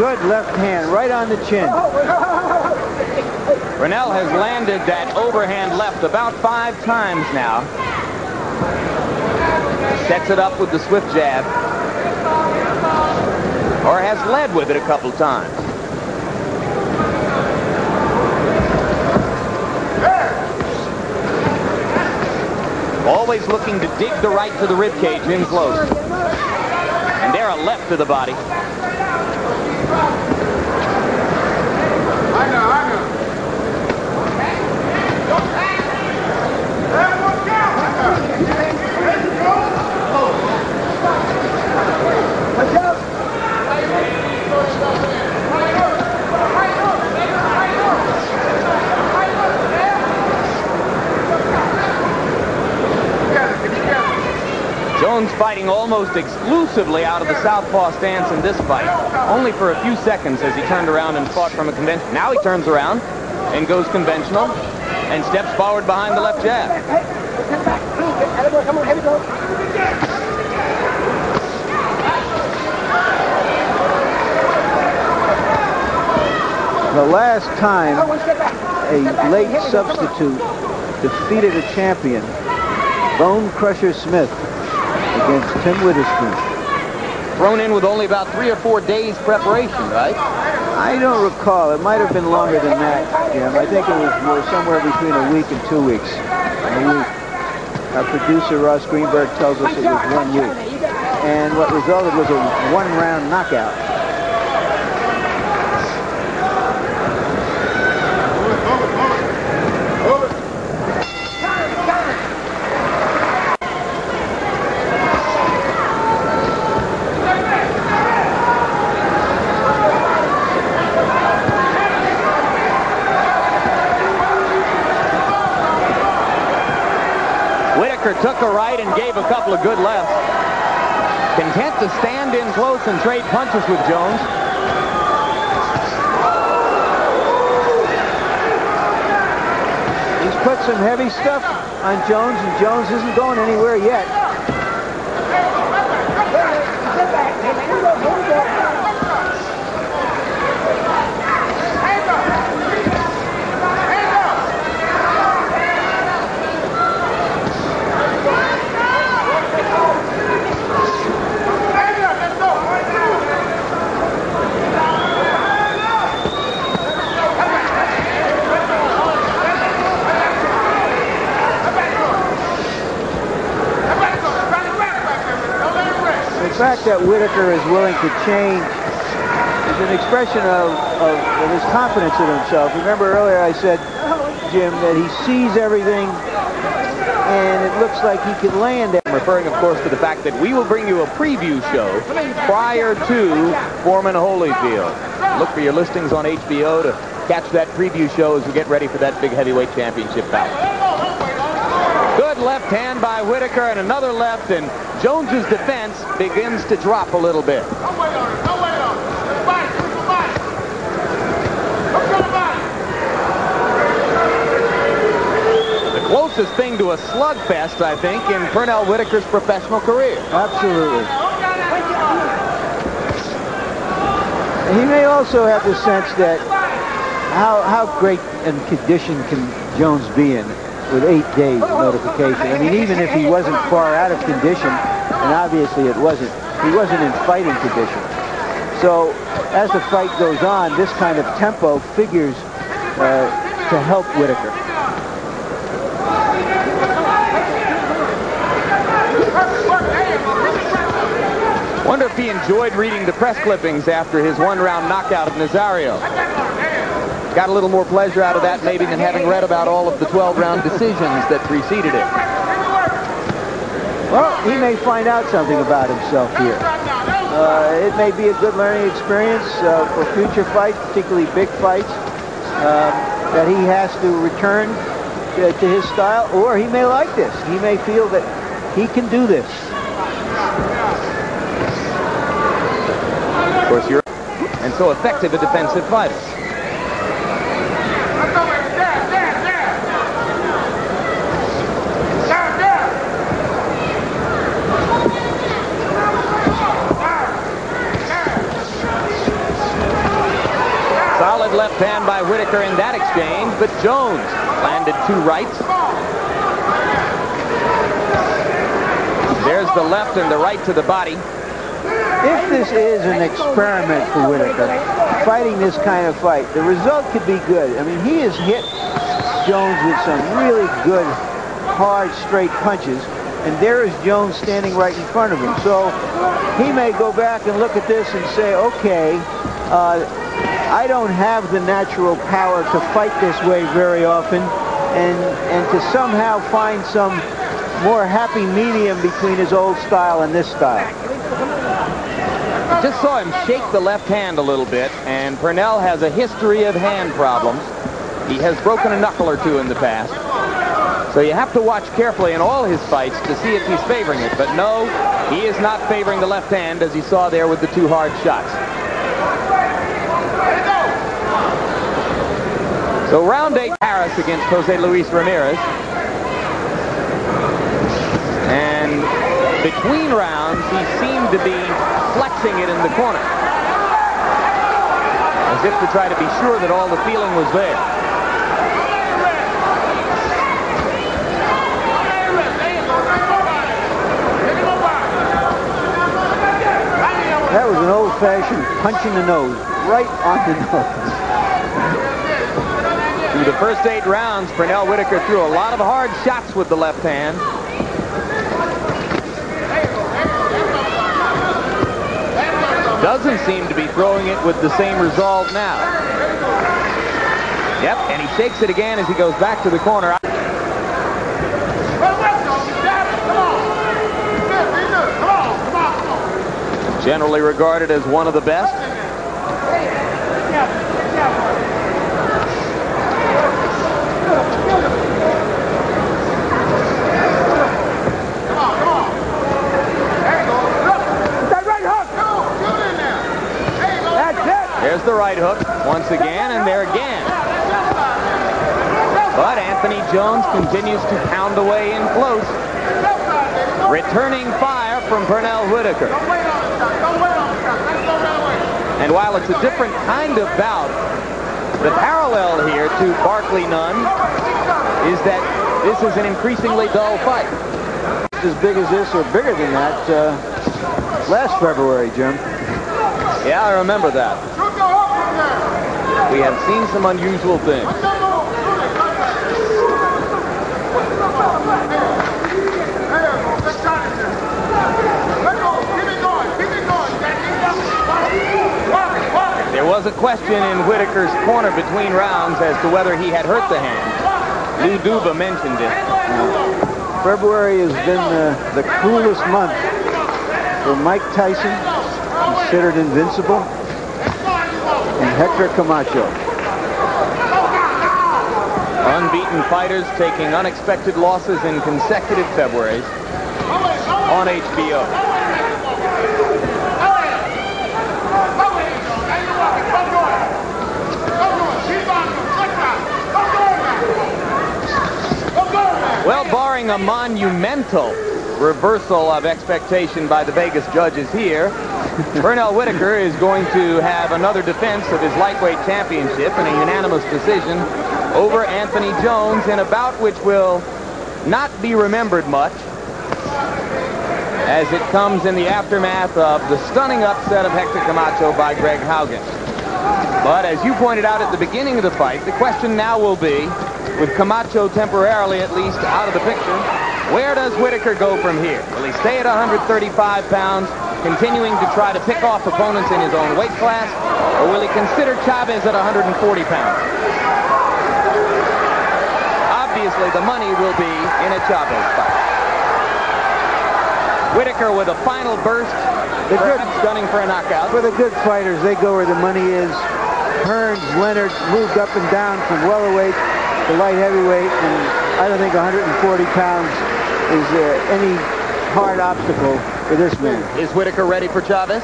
Good left hand right on the chin. Pernell has landed that overhand left about 5 times now. Sets it up with the swift jab. Or has led with it a couple times. Always looking to dig the right to the rib cage in close. And there a left to the body. Jones fighting almost exclusively out of the southpaw stance in this fight. Only for a few seconds as he turned around and fought from a conventional. Now he turns around and goes conventional and steps forward behind the left jab. The last time a late substitute defeated a champion, Bone Crusher Smith, against Tim Witherspoon. Thrown in with only about 3 or 4 days preparation, right? I don't recall. It might have been longer than that, Jim. I think it was somewhere between a week and 2 weeks. A week. Our producer, Ross Greenberg, tells us it was 1 week. And what resulted was a 1-round knockout. Took a right and gave a couple of good lefts. Content to stand in close and trade punches with Jones. He's put some heavy stuff on Jones, and Jones isn't going anywhere yet. The fact that Whitaker is willing to change is an expression of his confidence in himself. Remember earlier I said, Jim, that he sees everything and it looks like he could land it. I'm referring, of course, to the fact that we will bring you a preview show prior to Foreman Holyfield. Look for your listings on HBO to catch that preview show as we get ready for that big heavyweight championship bout. Good left hand by Whitaker and another left, and Jones's defense begins to drop a little bit. The closest thing to a slugfest, I think, in Pernell Whitaker's professional career. Absolutely. And he may also have the sense that how great in condition can Jones be in with 8 days of notification. I mean, even if he wasn't far out of condition, and obviously it wasn't, he wasn't in fighting condition. So as the fight goes on, this kind of tempo figures to help Whitaker. Wonder if he enjoyed reading the press clippings after his 1-round knockout of Nazario. Got a little more pleasure out of that maybe than having read about all of the 12-round decisions that preceded it. Well, he may find out something about himself here. It may be a good learning experience for future fights, particularly big fights, that he has to return to his style, or he may like this. He may feel that he can do this. Of course, you're and so effective a defensive fighter. hand by Whitaker in that exchange, but Jones landed 2 rights. There's the left and the right to the body. If this is an experiment for Whitaker, fighting this kind of fight, the result could be good. I mean, he has hit Jones with some really good, hard, straight punches, and there is Jones standing right in front of him. So he may go back and look at this and say, okay, I don't have the natural power to fight this way very often, and to somehow find some more happy medium between his old style and this style. Just saw him shake the left hand a little bit, and Pernell has a history of hand problems. He has broken a knuckle or 2 in the past. So you have to watch carefully in all his fights to see if he's favoring it. But no, he is not favoring the left hand, as he saw there with the 2 hard shots. So round 8, Harris against Jose Luis Ramirez. And between rounds, he seemed to be flexing it in the corner, as if to try to be sure that all the feeling was there. That was an old-fashioned punch in the nose, right on the nose. Through the first 8 rounds, Pernell Whitaker threw a lot of hard shots with the left hand. Doesn't seem to be throwing it with the same result now. Yep, and he shakes it again as he goes back to the corner. Generally regarded as one of the best. There's the right hook once again, and there again. But Anthony Jones continues to pound away in close. Returning fire from Pernell Whitaker. And while it's a different kind of bout, the parallel here to Barkley Nunn is that this is an increasingly dull fight. As big as this or bigger than that last February, Jim. Yeah, I remember that. We have seen some unusual things. There was a question in Whitaker's corner between rounds as to whether he had hurt the hand. Lou Duba mentioned it. February has been the cruelest month for Mike Tyson, considered invincible, and Hector Camacho. Unbeaten fighters taking unexpected losses in consecutive Februarys on HBO. Well, barring a monumental reversal of expectation by the Vegas judges here, Pernell Whitaker is going to have another defense of his lightweight championship in a unanimous decision over Anthony Jones in a bout which will not be remembered much, as it comes in the aftermath of the stunning upset of Hector Camacho by Greg Haugen. But as you pointed out at the beginning of the fight, the question now will be, with Camacho temporarily at least out of the picture, where does Whitaker go from here? Will he stay at 135 pounds, continuing to try to pick off opponents in his own weight class, or will he consider Chavez at 140 pounds? Obviously, the money will be in a Chavez fight. Whitaker with a final burst, perhaps gunning for a knockout. For the good fighters, they go where the money is. Hearns, Leonard moved up and down from welterweight to light heavyweight, and I don't think 140 pounds is any hard obstacle for this man. Is Whitaker ready for Chavez?